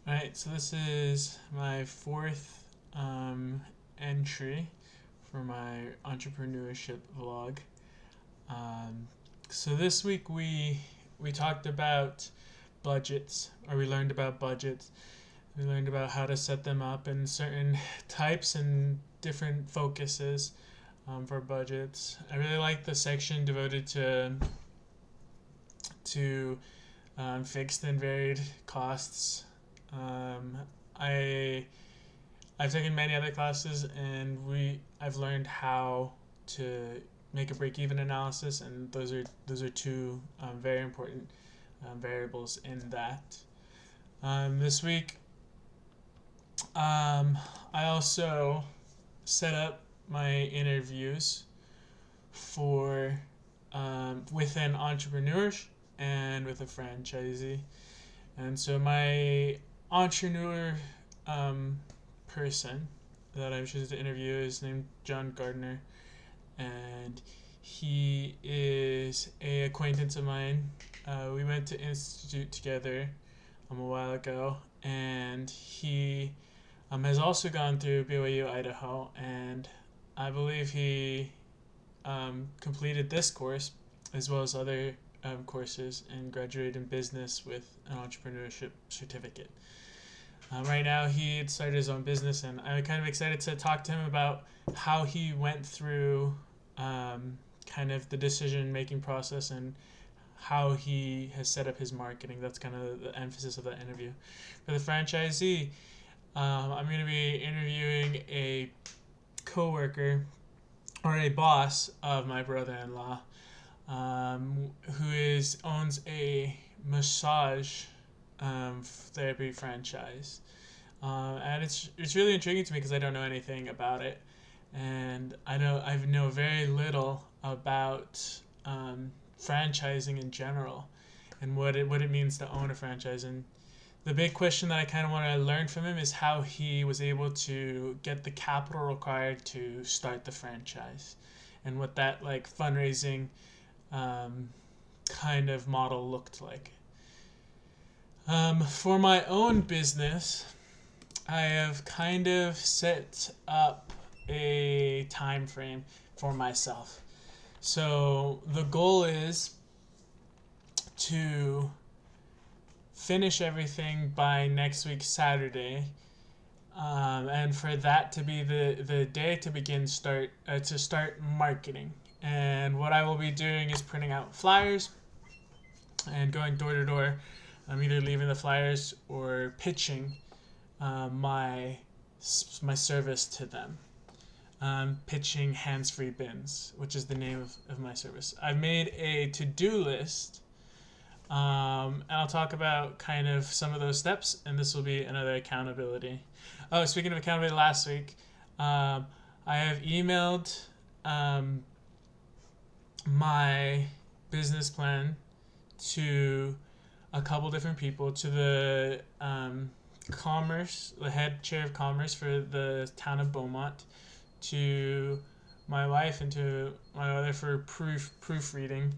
Alright, so this is my fourth entry for my entrepreneurship vlog. Um, so this week we talked about budgets, or we learned about budgets. We learned about how to set them up and certain types and different focuses for budgets. I really like the section devoted to fixed and varied costs. Um, I I've taken many other classes, and I've learned how to make a break-even analysis, and those are two very important variables in that. This week, I also set up my interviews for with an entrepreneur and with a franchisee. And so my entrepreneur um, person that I'm choosing to interview is named John Gardner, and he is a acquaintance of mine. We went to institute together a while ago, and he has also gone through BYU Idaho, and I believe he completed this course as well as other courses and graduated in business with an entrepreneurship certificate. Right now, he had started his own business, and I'm kind of excited to talk to him about how he went through kind of the decision making process and how he has set up his marketing. That's kind of the emphasis of that interview. For the franchisee, I'm going to be interviewing a coworker or a boss of my brother-in-law, who owns a massage therapy franchise, and it's really intriguing to me because I don't know anything about it, and I know very little about franchising in general, and what it means to own a franchise. And the big question that I kind of want to learn from him is how he was able to get the capital required to start the franchise, and what that like fundraising um, kind of model looked like. For my own business, I have kind of set up a time frame for myself. So the goal is to finish everything by next week Saturday, and for that to be the day to start marketing. And what I will be doing is printing out flyers and going door to door. I'm either leaving the flyers or pitching my service to them. Pitching hands-free bins, which is the name of my service. I've made a to-do list, and I'll talk about kind of some of those steps, and this will be another accountability. Oh, speaking of accountability, last week, I have emailed my business plan to a couple different people, to the the head chair of commerce for the town of Beaumont, to my wife, and to my mother for proofreading.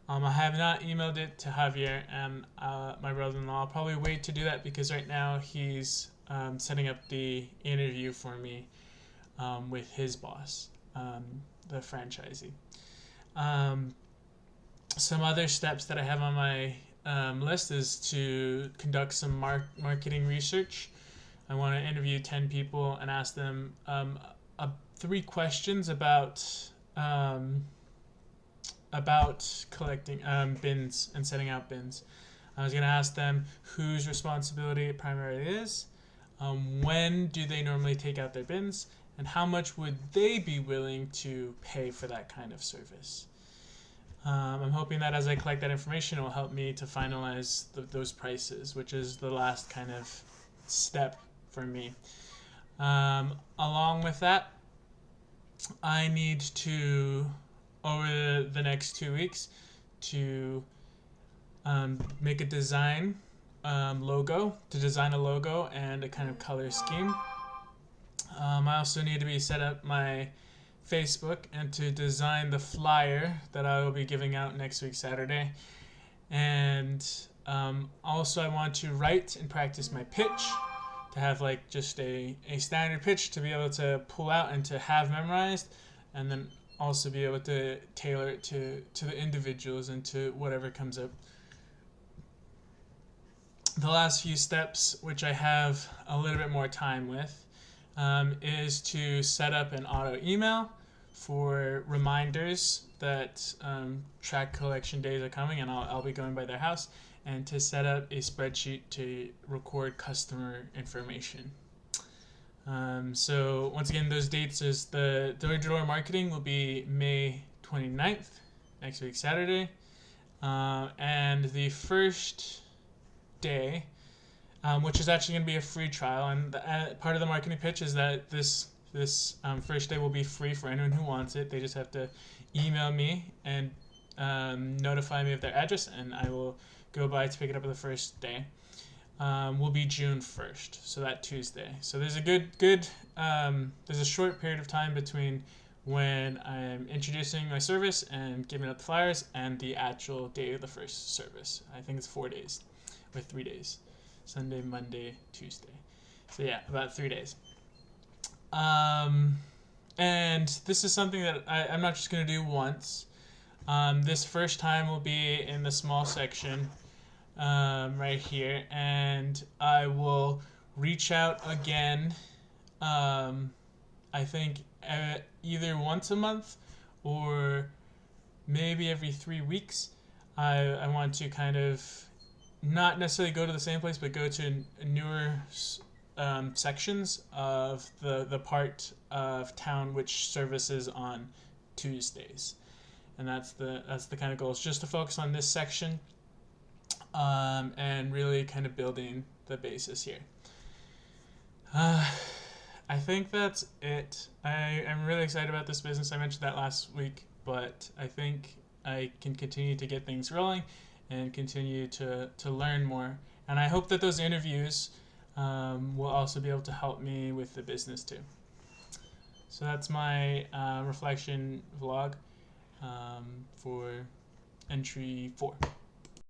I have not emailed it to Javier and my brother-in-law. I'll probably wait to do that because right now he's setting up the interview for me with his boss, the franchisee. Um, some other steps that I have on my list is to conduct some marketing research. I want to interview 10 people and ask them 3 questions about collecting bins and setting out bins. I was going to ask them whose responsibility it primarily is, when do they normally take out their bins, and how much would they be willing to pay for that kind of service. I'm hoping that as I collect that information, it will help me to finalize those prices, which is the last kind of step for me. Along with that, I need to, over the next 2 weeks, to make a design to design a logo and a kind of color scheme. I also need to set up my Facebook and to design the flyer that I will be giving out next week Saturday. And Also, I want to write and practice my pitch, to have like just a standard pitch to be able to pull out and to have memorized, and then also be able to tailor it to the individuals and to whatever comes up. The last few steps, which I have a little bit more time with, is to set up an auto email for reminders that track collection days are coming, and I'll be going by their house, and to set up a spreadsheet to record customer information. So once again, those dates is the door-to-door marketing will be May 29th, next week Saturday, and the first day, which is actually going to be a free trial, and part of the marketing pitch is that this first day will be free for anyone who wants it. They just have to email me and notify me of their address, and I will go by to pick it up on the first day. Will be June 1st, so that Tuesday. So there's a there's a short period of time between when I'm introducing my service and giving out the flyers and the actual day of the first service. I think it's 4 days, or 3 days. Sunday, Monday, Tuesday. So yeah, about 3 days. And this is something that I'm not just going to do once. This first time will be in the small section right here, and I will reach out again, I think either once a month or maybe every 3 weeks. I want to kind of not necessarily go to the same place, but go to newer sections of the part of town which services on Tuesdays, and that's the kind of goal. It's just to focus on this section, and really kind of building the basis here. I think that's it. I'm really excited about this business. I mentioned that last week, but I think I can continue to get things rolling and continue to learn more. And I hope that those interviews will also be able to help me with the business too. So that's my reflection vlog for entry 4.